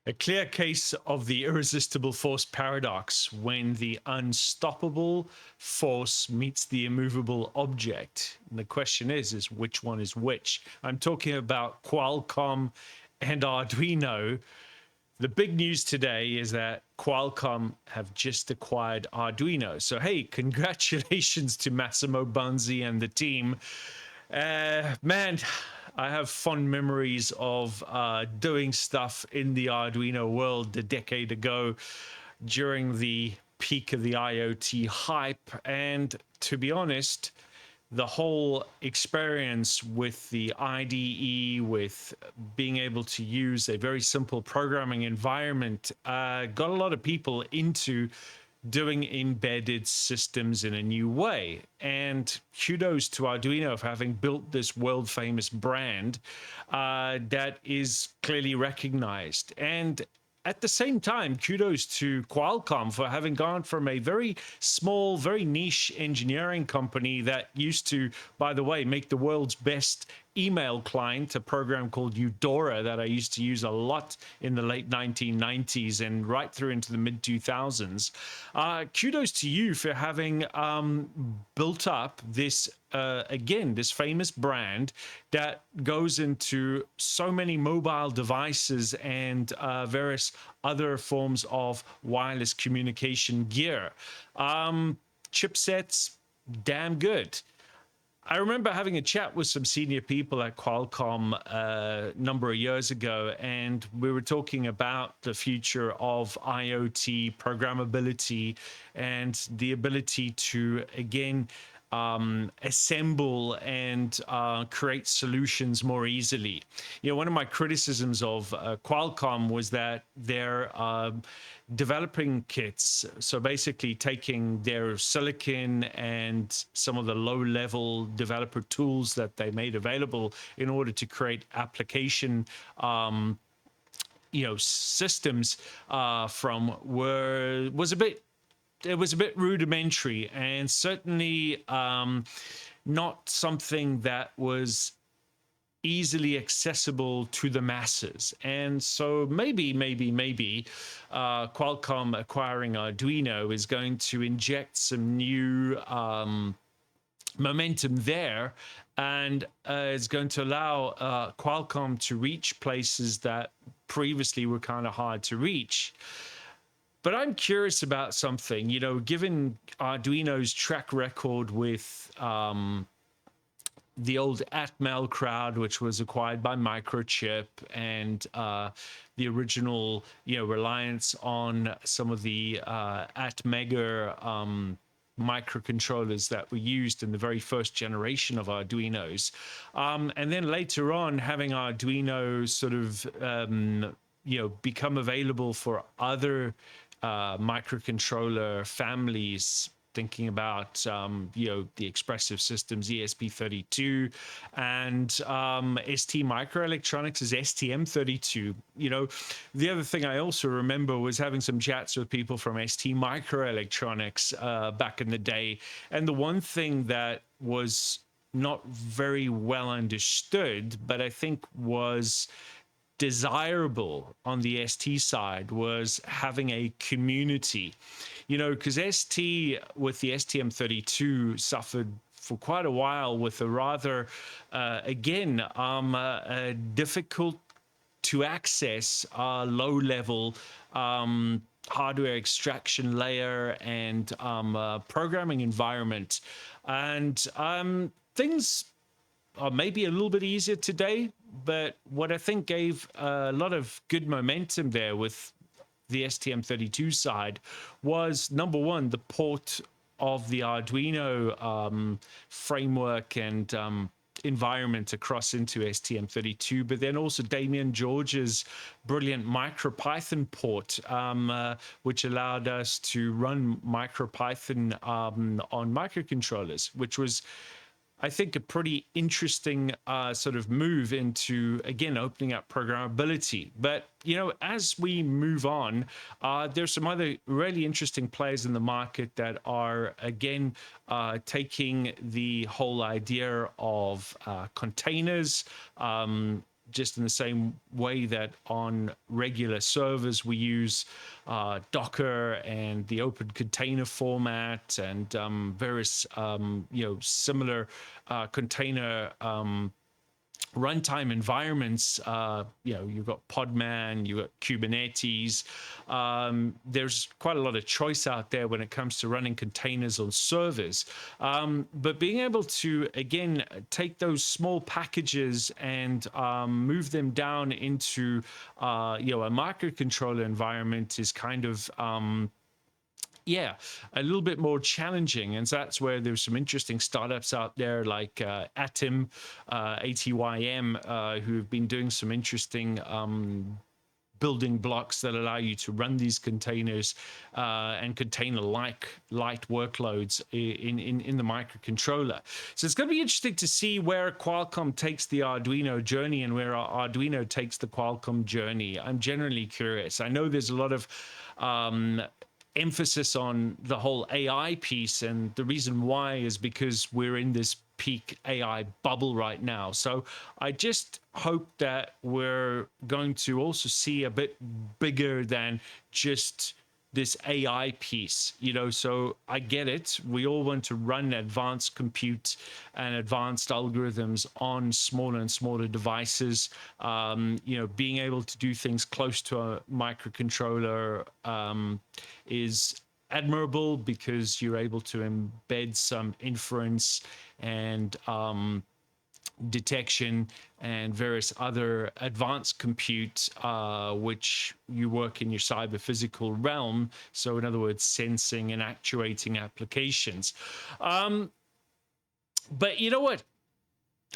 A clear case of the irresistible force paradox when the unstoppable force meets the immovable object. And the question is which one is which? I'm talking about Qualcomm and Arduino. The big news today is that Qualcomm have just acquired Arduino. So, hey, congratulations to Massimo Banzi and the team. Man, I have fond memories of doing stuff in the Arduino world a decade ago during the peak of the IoT hype. And to be honest, the whole experience with the IDE, with being able to use a very simple programming environment, got a lot of people into doing embedded systems in a new way. And kudos to Arduino for having built this world famous brand that is clearly recognized. And at the same time, kudos to Qualcomm for having gone from a very small, very niche engineering company that used to, by the way, make the world's best email client, a program called Eudora that I used to use a lot in the late 1990s and right through into the mid 2000s. Kudos to you for having built up this, again, this famous brand that goes into so many mobile devices and various other forms of wireless communication gear. Chipsets, damn good. I remember having a chat with some senior people at Qualcomm a number of years ago, and we were talking about the future of IoT programmability and the ability to, again, assemble and create solutions more easily. You know, one of my criticisms of Qualcomm was that their developing kits, so basically taking their silicon and some of the low-level developer tools that they made available in order to create application systems was a bit rudimentary, and certainly not something that was easily accessible to the masses. And so maybe Qualcomm acquiring Arduino is going to inject some new momentum there, and is going to allow Qualcomm to reach places that previously were kind of hard to reach. But I'm curious about something, you know, given Arduino's track record with the old Atmel crowd, which was acquired by Microchip, and the original, reliance on some of the Atmega microcontrollers that were used in the very first generation of Arduinos. And then later on, having Arduino sort of, become available for other microcontroller families, thinking about the expressive systems ESP32 and ST Microelectronics' STM32. The other thing I also remember was having some chats with people from ST Microelectronics back in the day, and the one thing that was not very well understood, but I think was desirable on the ST side, was having a community, because ST with the STM32 suffered for quite a while with a rather, difficult to access low-level hardware extraction layer and programming environment. And things are maybe a little bit easier today, but what I think gave a lot of good momentum there with the STM32 side was, number one, the port of the Arduino framework and environment across into STM32, but then also Damien George's brilliant MicroPython port, which allowed us to run MicroPython on microcontrollers, which was, I think, a pretty interesting sort of move into, again, opening up programmability. But, as we move on, there's some other really interesting players in the market that are, again, taking the whole idea of containers, just in the same way that on regular servers we use Docker and the open container format and various similar container runtime environments. You've got Podman, you've got Kubernetes. There's quite a lot of choice out there when it comes to running containers on servers. But being able to, again, take those small packages and move them down into, a microcontroller environment is kind of, a little bit more challenging. And so that's where there's some interesting startups out there like Atom, ATYM, who've been doing some interesting building blocks that allow you to run these containers and container-like light workloads in the microcontroller. So it's going to be interesting to see where Qualcomm takes the Arduino journey and where Arduino takes the Qualcomm journey. I'm generally curious. I know there's a lot of emphasis on the whole AI piece, and the reason why is because we're in this peak AI bubble right now. So I just hope that we're going to also see a bit bigger than just this AI piece, so I get it. We all want to run advanced compute and advanced algorithms on smaller and smaller devices. Being able to do things close to a microcontroller is admirable because you're able to embed some inference and detection and various other advanced compute, which you work in your cyber physical realm. So in other words, sensing and actuating applications. But you know what?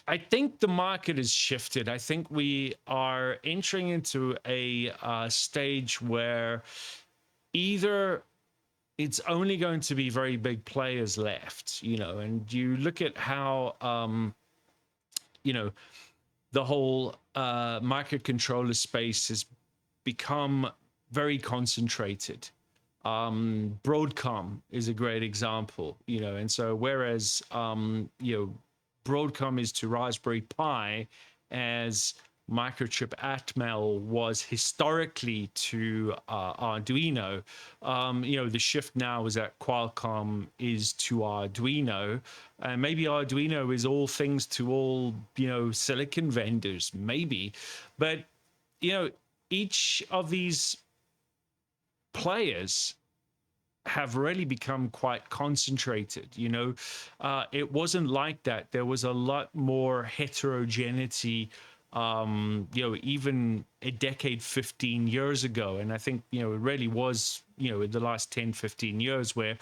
I think the market has shifted. I think we are entering into a stage where either it's only going to be very big players left, and you look at how the whole microcontroller space has become very concentrated. Broadcom is a great example, and so whereas, Broadcom is to Raspberry Pi as Microchip Atmel was historically to Arduino, the shift now is that Qualcomm is to Arduino, and maybe Arduino is all things to all, silicon vendors, maybe, but, each of these players have really become quite concentrated. It wasn't like that. There was a lot more heterogeneity, even a decade, 15 years ago. And I think, it really was, in the last 10, 15 years where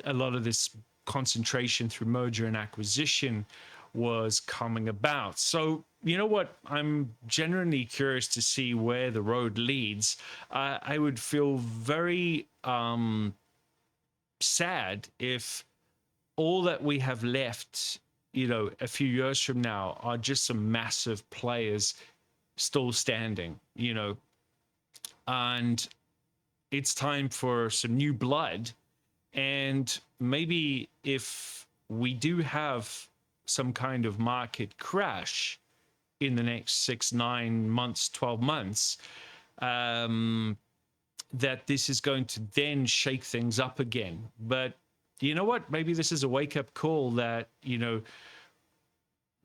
a lot of this concentration through merger and acquisition was coming about. So, you know what? I'm genuinely curious to see where the road leads. I would feel very sad if all that we have left, a few years from now are just some massive players still standing, and it's time for some new blood. And maybe if we do have some kind of market crash in the next 6, 9 months, 12 months, that this is going to then shake things up again. But you know what? Maybe this is a wake-up call that,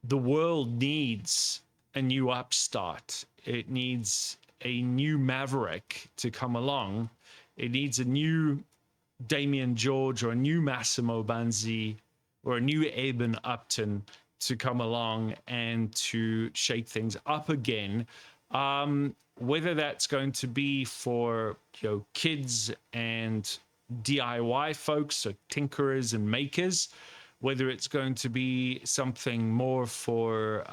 the world needs a new upstart. It needs a new maverick to come along. It needs a new Damian George or a new Massimo Banzi or a new Eben Upton to come along and to shake things up again. Whether that's going to be for kids and DIY folks, so tinkerers and makers, whether it's going to be something more for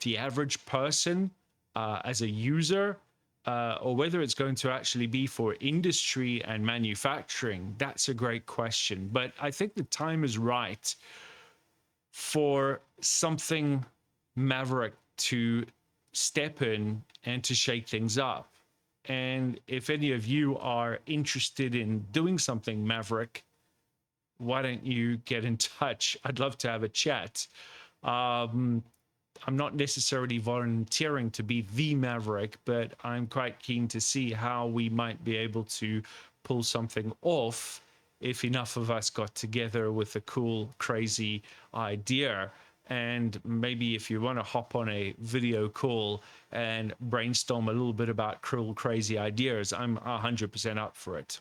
the average person as a user, or whether it's going to actually be for industry and manufacturing, that's a great question. But I think the time is right for something maverick to step in and to shake things up. And if any of you are interested in doing something maverick, why don't you get in touch? I'd love to have a chat. I'm not necessarily volunteering to be the maverick, but I'm quite keen to see how we might be able to pull something off if enough of us got together with a cool, crazy idea. And maybe if you want to hop on a video call and brainstorm a little bit about cool, crazy ideas, I'm 100% up for it.